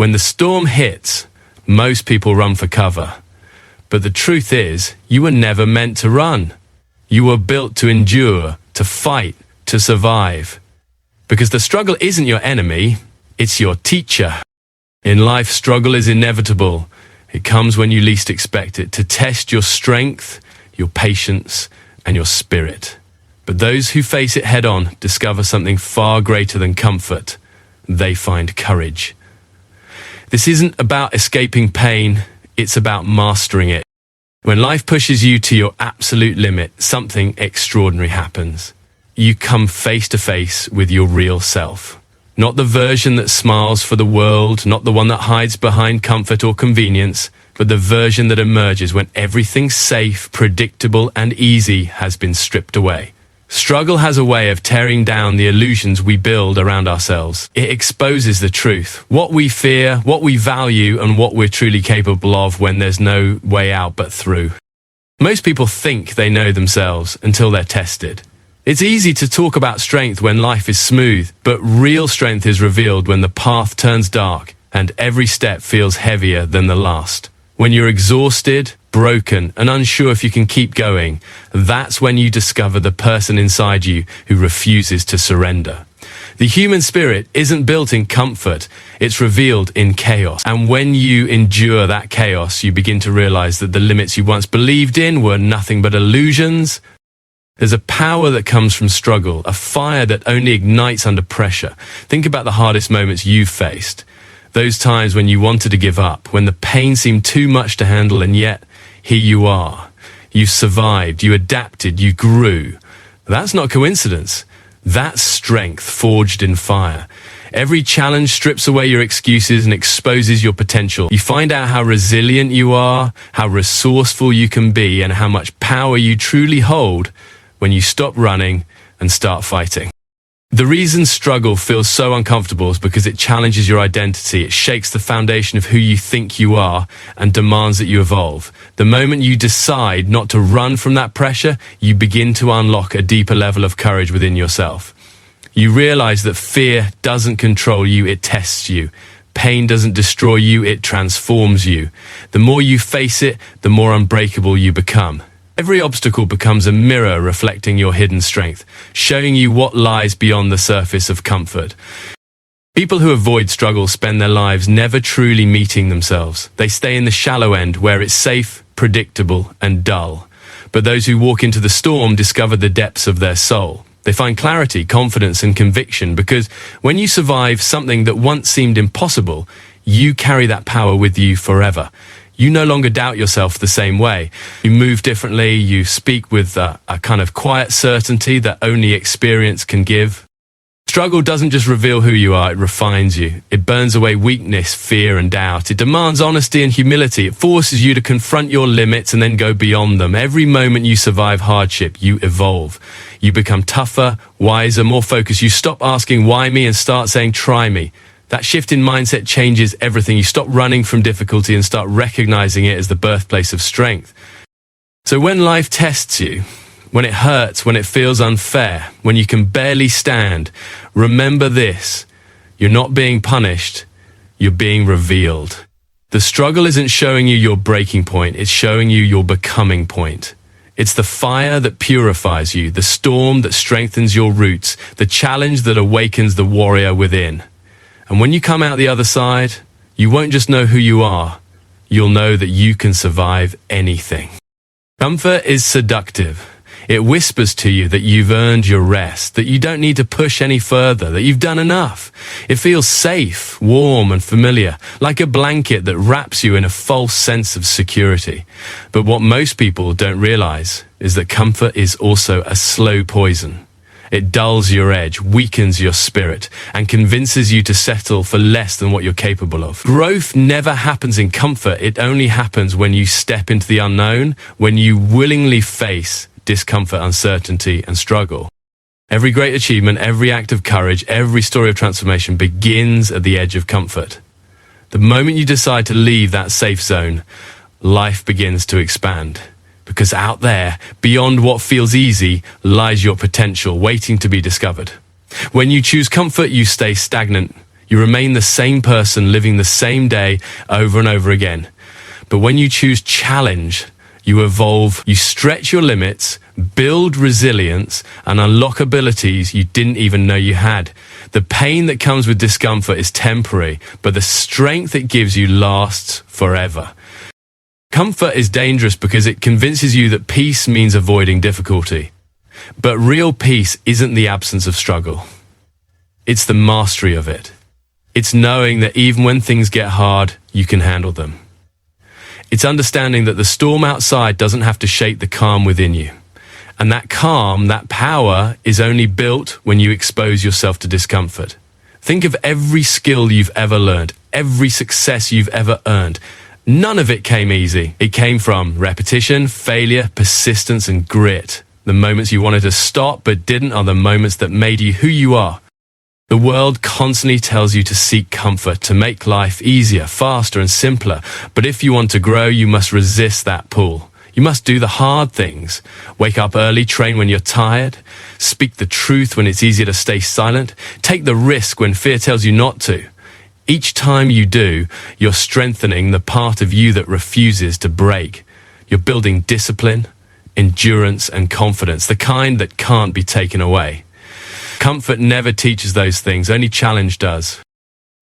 When the storm hits, most people run for cover. But the truth is, you were never meant to run. You were built to endure, to fight, to survive. Because the struggle isn't your enemy, it's your teacher. In life, struggle is inevitable. It comes when you least expect it, to test your strength, your patience, and your spirit. But those who face it head-on discover something far greater than comfort. They find courage. This isn't about escaping pain, it's about mastering it. When life pushes you to your absolute limit, something extraordinary happens. You come face to face with your real self. Not the version that smiles for the world, not the one that hides behind comfort or convenience, but the version that emerges when everything safe, predictable, and easy has been stripped away. Struggle has a way of tearing down the illusions we build around ourselves. It exposes the truth, what we fear, what we value, and what we're truly capable of when there's no way out but through. Most people think they know themselves until they're tested. It's easy to talk about strength when life is smooth, but real strength is revealed when the path turns dark and every step feels heavier than the last. When you're exhausted, broken, and unsure if you can keep going, that's when you discover the person inside you who refuses to surrender. The human spirit isn't built in comfort, it's revealed in chaos. And when you endure that chaos, you begin to realize that the limits you once believed in were nothing but illusions. There's a power that comes from struggle, a fire that only ignites under pressure. Think about the hardest moments you've faced. Those times when you wanted to give up, when the pain seemed too much to handle, and yet here you are. You survived, you adapted, you grew. That's not coincidence. That's strength forged in fire. Every challenge strips away your excuses and exposes your potential. You find out how resilient you are, how resourceful you can be, and how much power you truly hold when you stop running and start fighting. The reason struggle feels so uncomfortable is because it challenges your identity. It shakes the foundation of who you think you are and demands that you evolve. The moment you decide not to run from that pressure, you begin to unlock a deeper level of courage within yourself. You realize that fear doesn't control you, it tests you. Pain doesn't destroy you, it transforms you. The more you face it, the more unbreakable you become. Every obstacle becomes a mirror reflecting your hidden strength, showing you what lies beyond the surface of comfort. People who avoid struggle spend their lives never truly meeting themselves. They stay in the shallow end where it's safe, predictable, and dull. But those who walk into the storm discover the depths of their soul. They find clarity, confidence, and conviction because when you survive something that once seemed impossible, you carry that power with you forever. You no longer doubt yourself the same way. You move differently, you speak with a kind of quiet certainty that only experience can give. Struggle doesn't just reveal who you are, it refines you. It burns away weakness, fear, and doubt. It demands honesty and humility. It forces you to confront your limits and then go beyond them. Every moment you survive hardship, you evolve. You become tougher, wiser, more focused. You stop asking why me and start saying try me. That shift in mindset changes everything. You stop running from difficulty and start recognizing it as the birthplace of strength. So when life tests you, when it hurts, when it feels unfair, when you can barely stand, remember this: you're not being punished, you're being revealed. The struggle isn't showing you your breaking point, it's showing you your becoming point. It's the fire that purifies you, the storm that strengthens your roots, the challenge that awakens the warrior within. And when you come out the other side, you won't just know who you are, you'll know that you can survive anything. Comfort is seductive. It whispers to you that you've earned your rest, that you don't need to push any further, that you've done enough. It feels safe, warm, and familiar, like a blanket that wraps you in a false sense of security. But what most people don't realize is that comfort is also a slow poison. It dulls your edge, weakens your spirit, and convinces you to settle for less than what you're capable of. Growth never happens in comfort. It only happens when you step into the unknown, when you willingly face discomfort, uncertainty, and struggle. Every great achievement, every act of courage, every story of transformation begins at the edge of comfort. The moment you decide to leave that safe zone, life begins to expand. Because out there, beyond what feels easy, lies your potential waiting to be discovered. When you choose comfort, you stay stagnant. You remain the same person living the same day over and over again. But when you choose challenge, you evolve, you stretch your limits, build resilience, and unlock abilities you didn't even know you had. The pain that comes with discomfort is temporary, but the strength it gives you lasts forever. Comfort is dangerous because it convinces you that peace means avoiding difficulty. But real peace isn't the absence of struggle. It's the mastery of it. It's knowing that even when things get hard, you can handle them. It's understanding that the storm outside doesn't have to shake the calm within you. And that calm, that power, is only built when you expose yourself to discomfort. Think of every skill you've ever learned, every success you've ever earned. None of it came easy. It came from repetition, failure, persistence, and grit. The moments you wanted to stop but didn't are the moments that made you who you are. The world constantly tells you to seek comfort, to make life easier, faster, and simpler. But if you want to grow, you must resist that pull. You must do the hard things. Wake up early, train when you're tired, speak the truth when it's easier to stay silent, take the risk when fear tells you not to. Each time you do, you're strengthening the part of you that refuses to break. You're building discipline, endurance, and confidence, the kind that can't be taken away. Comfort never teaches those things, only challenge does.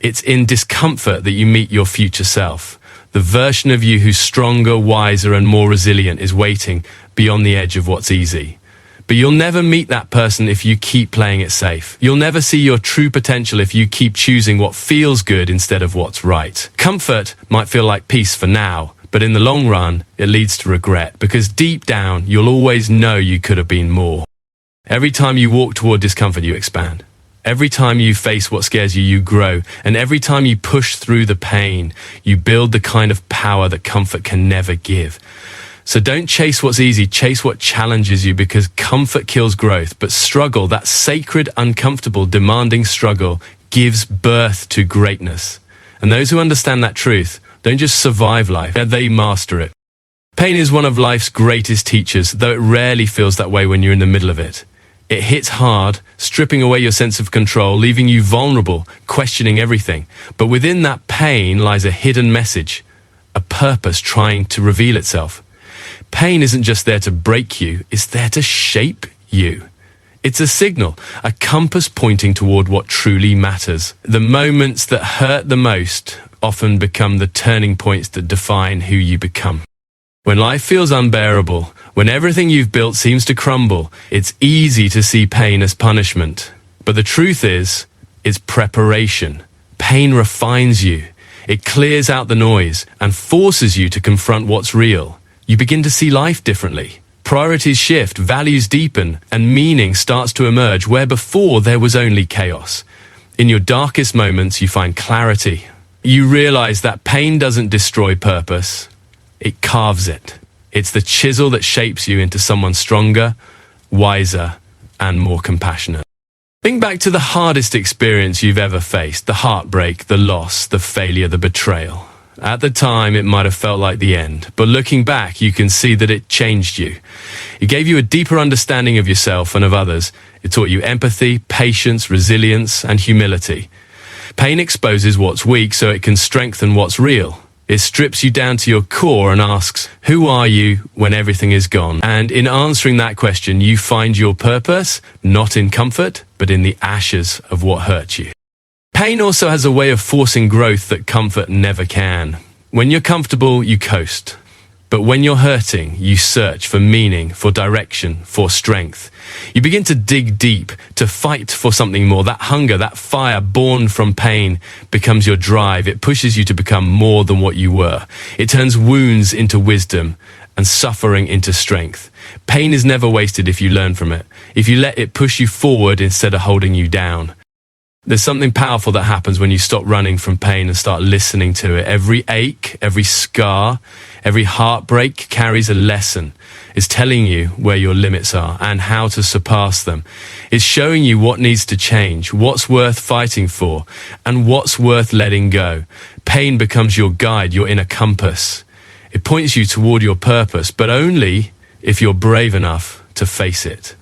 It's in discomfort that you meet your future self. The version of you who's stronger, wiser, and more resilient is waiting beyond the edge of what's easy. But you'll never meet that person if you keep playing it safe. You'll never see your true potential if you keep choosing what feels good instead of what's right. Comfort might feel like peace for now, but in the long run, it leads to regret, because deep down, you'll always know you could have been more. Every time you walk toward discomfort, you expand. Every time you face what scares you, you grow. And every time you push through the pain, you build the kind of power that comfort can never give. So don't chase what's easy, chase what challenges you, because comfort kills growth. But struggle, that sacred, uncomfortable, demanding struggle, gives birth to greatness. And those who understand that truth don't just survive life, they master it. Pain is one of life's greatest teachers, though it rarely feels that way when you're in the middle of it. It hits hard, stripping away your sense of control, leaving you vulnerable, questioning everything. But within that pain lies a hidden message, a purpose trying to reveal itself. Pain isn't just there to break you, it's there to shape you. It's a signal, a compass pointing toward what truly matters. The moments that hurt the most often become the turning points that define who you become. When life feels unbearable, when everything you've built seems to crumble, it's easy to see pain as punishment. But the truth is, it's preparation. Pain refines you. It clears out the noise and forces you to confront what's real. You begin to see life differently. Priorities shift, values deepen, and meaning starts to emerge where before there was only chaos. In your darkest moments, you find clarity. You realize that pain doesn't destroy purpose. It carves it. It's the chisel that shapes you into someone stronger, wiser, and more compassionate. Think back to the hardest experience you've ever faced, the heartbreak, the loss, the failure, the betrayal. At the time, it might have felt like the end, but looking back, you can see that it changed you. It gave you a deeper understanding of yourself and of others. It taught you empathy, patience, resilience, and humility. Pain exposes what's weak so it can strengthen what's real. It strips you down to your core and asks, who are you when everything is gone? And in answering that question, you find your purpose, not in comfort, but in the ashes of what hurt you. Pain also has a way of forcing growth that comfort never can. When you're comfortable, you coast. But when you're hurting, you search for meaning, for direction, for strength. You begin to dig deep, to fight for something more. That hunger, that fire born from pain becomes your drive. It pushes you to become more than what you were. It turns wounds into wisdom and suffering into strength. Pain is never wasted if you learn from it, if you let it push you forward instead of holding you down. There's something powerful that happens when you stop running from pain and start listening to it. Every ache, every scar, every heartbreak carries a lesson. It's telling you where your limits are and how to surpass them. It's showing you what needs to change, what's worth fighting for, and what's worth letting go. Pain becomes your guide, your inner compass. It points you toward your purpose, but only if you're brave enough to face it.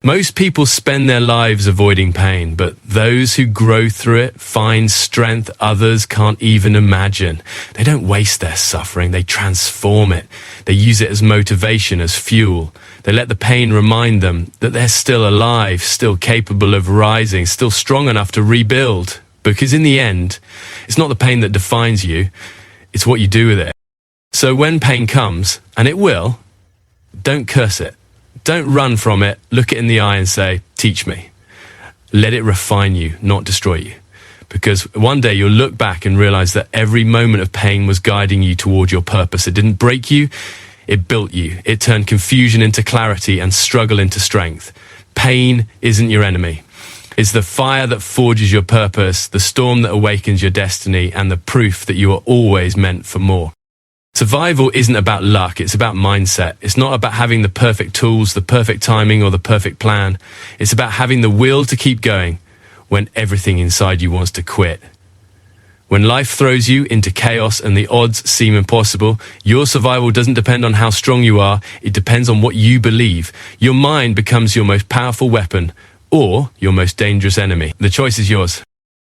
Most people spend their lives avoiding pain, but those who grow through it find strength others can't even imagine. They don't waste their suffering, they transform it. They use it as motivation, as fuel. They let the pain remind them that they're still alive, still capable of rising, still strong enough to rebuild. Because in the end, it's not the pain that defines you, it's what you do with it. So when pain comes, and it will, don't curse it. Don't run from it, look it in the eye and say, teach me. Let it refine you, not destroy you. Because one day you'll look back and realize that every moment of pain was guiding you toward your purpose. It didn't break you, it built you. It turned confusion into clarity and struggle into strength. Pain isn't your enemy. It's the fire that forges your purpose, the storm that awakens your destiny, and the proof that you are always meant for more. Survival isn't about luck, it's about mindset. It's not about having the perfect tools, the perfect timing, or the perfect plan. It's about having the will to keep going when everything inside you wants to quit. When life throws you into chaos and the odds seem impossible, your survival doesn't depend on how strong you are, it depends on what you believe. Your mind becomes your most powerful weapon or your most dangerous enemy. The choice is yours.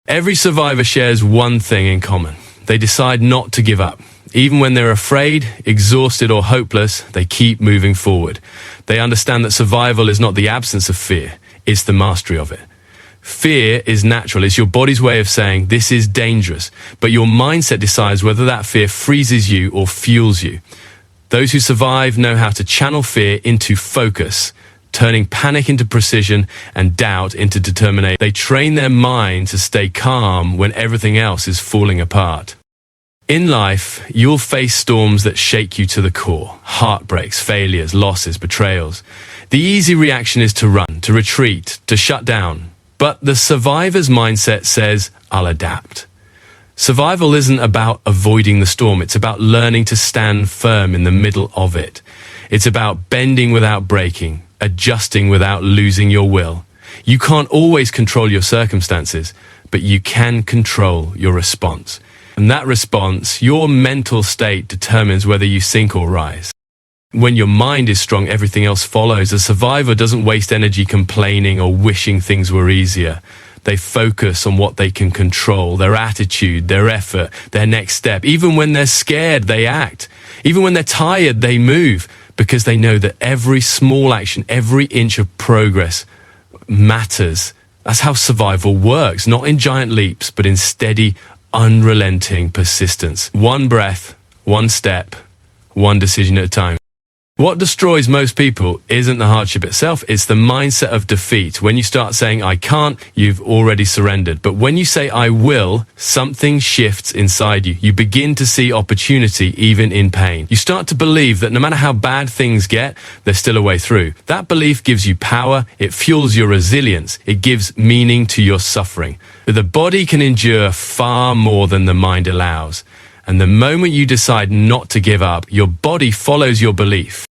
Every survivor shares one thing in common. They decide not to give up. Even when they're afraid, exhausted, or hopeless, they keep moving forward. They understand that survival is not the absence of fear, it's the mastery of it. Fear is natural. It's your body's way of saying, this is dangerous. But your mindset decides whether that fear freezes you or fuels you. Those who survive know how to channel fear into focus, turning panic into precision and doubt into determination. They train their mind to stay calm when everything else is falling apart. In life, you'll face storms that shake you to the core. Heartbreaks, failures, losses, betrayals. The easy reaction is to run, to retreat, to shut down. But the survivor's mindset says, I'll adapt. Survival isn't about avoiding the storm. It's about learning to stand firm in the middle of it. It's about bending without breaking, adjusting without losing your will. You can't always control your circumstances, but you can control your response. And that response, your mental state, determines whether you sink or rise. When your mind is strong, everything else follows. A survivor doesn't waste energy complaining or wishing things were easier. They focus on what they can control, their attitude, their effort, their next step. Even when they're scared, they act. Even when they're tired, they move, because they know that every small action, every inch of progress matters. That's how survival works, not in giant leaps, but in steady, unrelenting persistence. One breath, one step, one decision at a time. What destroys most people isn't the hardship itself, it's the mindset of defeat. When you start saying, I can't, you've already surrendered. But when you say, I will, something shifts inside you. You begin to see opportunity even in pain. You start to believe that no matter how bad things get, there's still a way through. That belief gives you power, it fuels your resilience, it gives meaning to your suffering. The body can endure far more than the mind allows. And the moment you decide not to give up, your body follows your belief.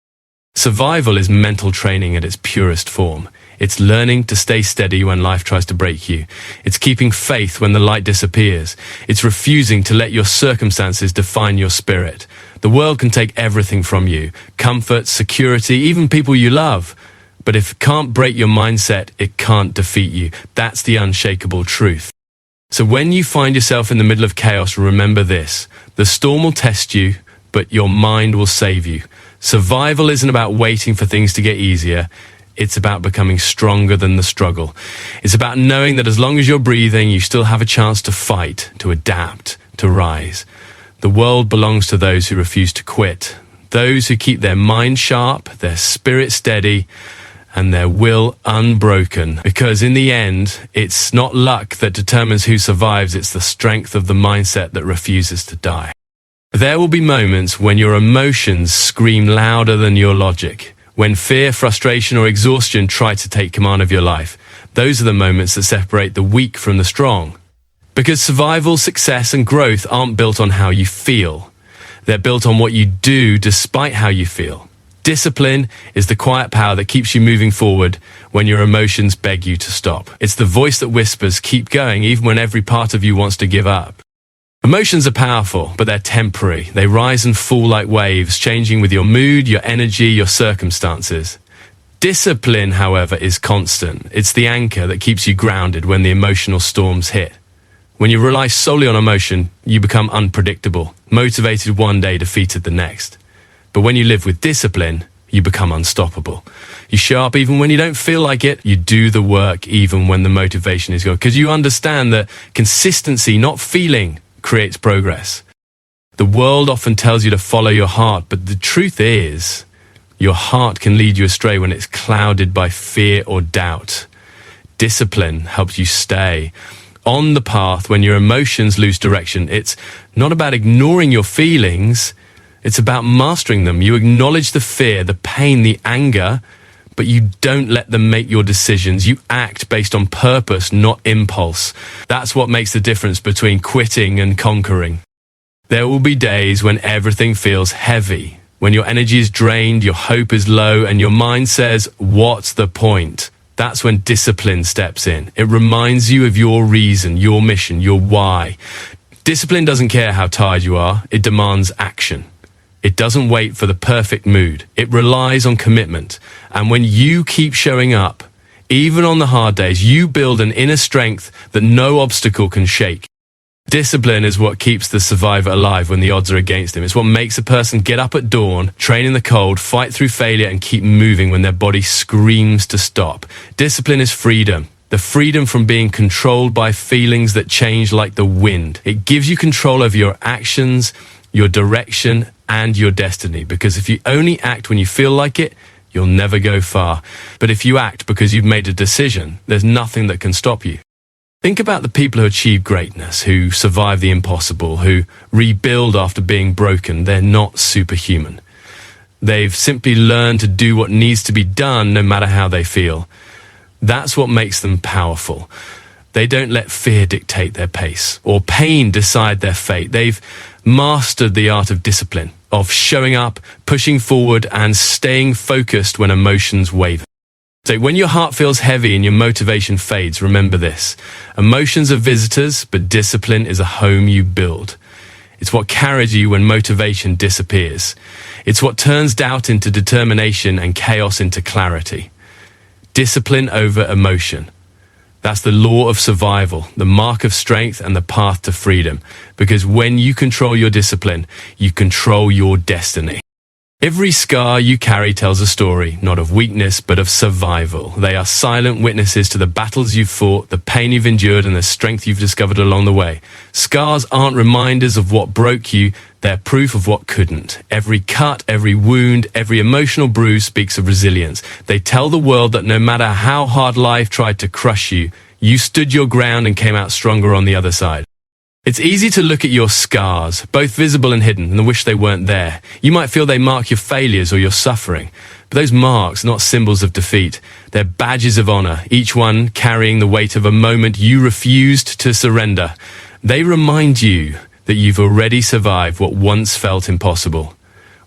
Survival is mental training at its purest form. It's learning to stay steady when life tries to break you. It's keeping faith when the light disappears. It's refusing to let your circumstances define your spirit. The world can take everything from you, comfort, security, even people you love. But if it can't break your mindset, it can't defeat you. That's the unshakable truth. So when you find yourself in the middle of chaos, remember this. The storm will test you, but your mind will save you. Survival isn't about waiting for things to get easier. It's about becoming stronger than the struggle. It's about knowing that as long as you're breathing, you still have a chance to fight, to adapt, to rise. The world belongs to those who refuse to quit, those who keep their mind sharp, their spirit steady, and their will unbroken. Because in the end, it's not luck that determines who survives, it's the strength of the mindset that refuses to die. There will be moments when your emotions scream louder than your logic, when fear, frustration, or exhaustion try to take command of your life. Those are the moments that separate the weak from the strong. Because survival, success, and growth aren't built on how you feel. They're built on what you do despite how you feel. Discipline is the quiet power that keeps you moving forward when your emotions beg you to stop. It's the voice that whispers, keep going, even when every part of you wants to give up. Emotions are powerful, but they're temporary. They rise and fall like waves, changing with your mood, your energy, your circumstances. Discipline, however, is constant. It's the anchor that keeps you grounded when the emotional storms hit. When you rely solely on emotion, you become unpredictable, motivated one day, defeated the next. But when you live with discipline, you become unstoppable. You show up even when you don't feel like it. You do the work even when the motivation is gone. Because you understand that consistency, not feeling, creates progress. The world often tells you to follow your heart, but the truth is, your heart can lead you astray when it's clouded by fear or doubt. Discipline helps you stay on the path when your emotions lose direction. It's not about ignoring your feelings. It's about mastering them. You acknowledge the fear, the pain, the anger, but you don't let them make your decisions. You act based on purpose, not impulse. That's what makes the difference between quitting and conquering. There will be days when everything feels heavy, when your energy is drained, your hope is low, and your mind says, "What's the point?" That's when discipline steps in. It reminds you of your reason, your mission, your why. Discipline doesn't care how tired you are. It demands action. It doesn't wait for the perfect mood. It relies on commitment. And when you keep showing up, even on the hard days, you build an inner strength that no obstacle can shake. Discipline is what keeps the survivor alive when the odds are against him. It's what makes a person get up at dawn, train in the cold, fight through failure, and keep moving when their body screams to stop. Discipline is freedom. The freedom from being controlled by feelings that change like the wind. It gives you control over your actions, your direction, and your destiny. Because if you only act when you feel like it, you'll never go far. But if you act because you've made a decision, there's nothing that can stop you. Think about the people who achieve greatness, who survive the impossible, who rebuild after being broken. They're not superhuman. They've simply learned to do what needs to be done no matter how they feel. That's what makes them powerful. They don't let fear dictate their pace or pain decide their fate. They've mastered the art of discipline, of showing up, pushing forward, and staying focused when emotions waver. So when your heart feels heavy and your motivation fades, remember this. Emotions are visitors, but discipline is a home you build. It's what carries you when motivation disappears. It's what turns doubt into determination and chaos into clarity. Discipline over emotion. That's the law of survival, the mark of strength, and the path to freedom. Because when you control your discipline, you control your destiny. Every scar you carry tells a story, not of weakness, but of survival. They are silent witnesses to the battles you've fought, the pain you've endured, and the strength you've discovered along the way. Scars aren't reminders of what broke you, they're proof of what couldn't. Every cut, every wound, every emotional bruise speaks of resilience. They tell the world that no matter how hard life tried to crush you, you stood your ground and came out stronger on the other side. It's easy to look at your scars, both visible and hidden, and wish they weren't there. You might feel they mark your failures or your suffering. But those marks are not symbols of defeat. They're badges of honor, each one carrying the weight of a moment you refused to surrender. They remind you that you've already survived what once felt impossible.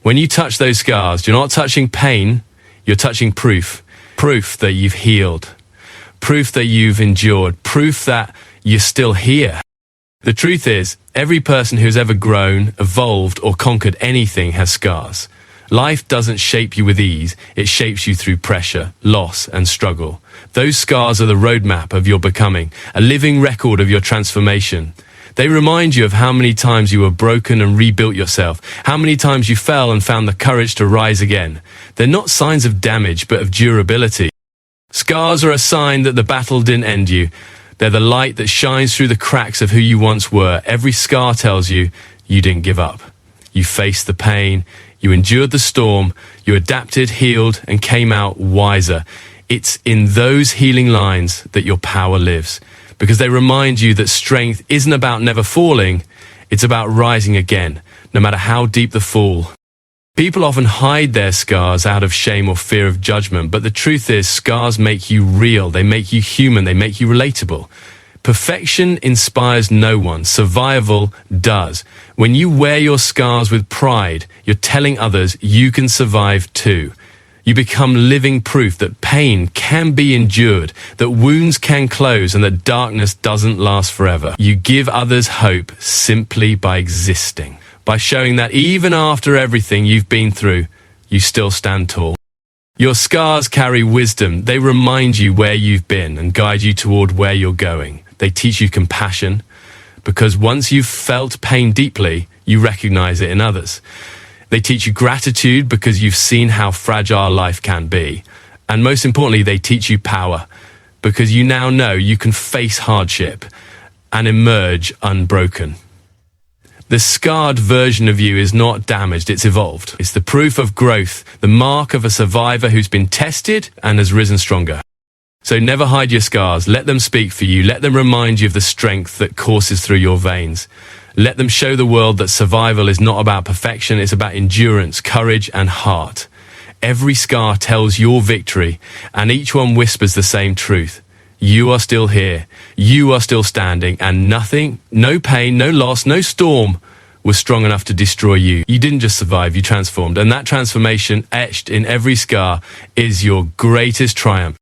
When you touch those scars, you're not touching pain, you're touching proof. Proof that you've healed. Proof that you've endured. Proof that you're still here. The truth is, every person who's ever grown, evolved, or conquered anything has scars. Life doesn't shape you with ease, it shapes you through pressure, loss, and struggle. Those scars are the roadmap of your becoming, a living record of your transformation. They remind you of how many times you were broken and rebuilt yourself, how many times you fell and found the courage to rise again. They're not signs of damage, but of durability. Scars are a sign that the battle didn't end you. They're the light that shines through the cracks of who you once were. Every scar tells you, you didn't give up. You faced the pain, you endured the storm, you adapted, healed, and came out wiser. It's in those healing lines that your power lives, because they remind you that strength isn't about never falling, it's about rising again, no matter how deep the fall. People often hide their scars out of shame or fear of judgment, but the truth is, scars make you real, they make you human, they make you relatable. Perfection inspires no one, survival does. When you wear your scars with pride, you're telling others you can survive too. You become living proof that pain can be endured, that wounds can close, and that darkness doesn't last forever. You give others hope simply by existing, by showing that even after everything you've been through, you still stand tall. Your scars carry wisdom. They remind you where you've been and guide you toward where you're going. They teach you compassion, because once you've felt pain deeply, you recognize it in others. They teach you gratitude because you've seen how fragile life can be. And most importantly, they teach you power because you now know you can face hardship and emerge unbroken. The scarred version of you is not damaged, it's evolved. It's the proof of growth, the mark of a survivor who's been tested and has risen stronger. So never hide your scars. Let them speak for you. Let them remind you of the strength that courses through your veins. Let them show the world that survival is not about perfection, it's about endurance, courage, and heart. Every scar tells your victory, and each one whispers the same truth. You are still here. You are still standing, and nothing, no pain, no loss, no storm was strong enough to destroy you. You didn't just survive, you transformed. And that transformation etched in every scar is your greatest triumph.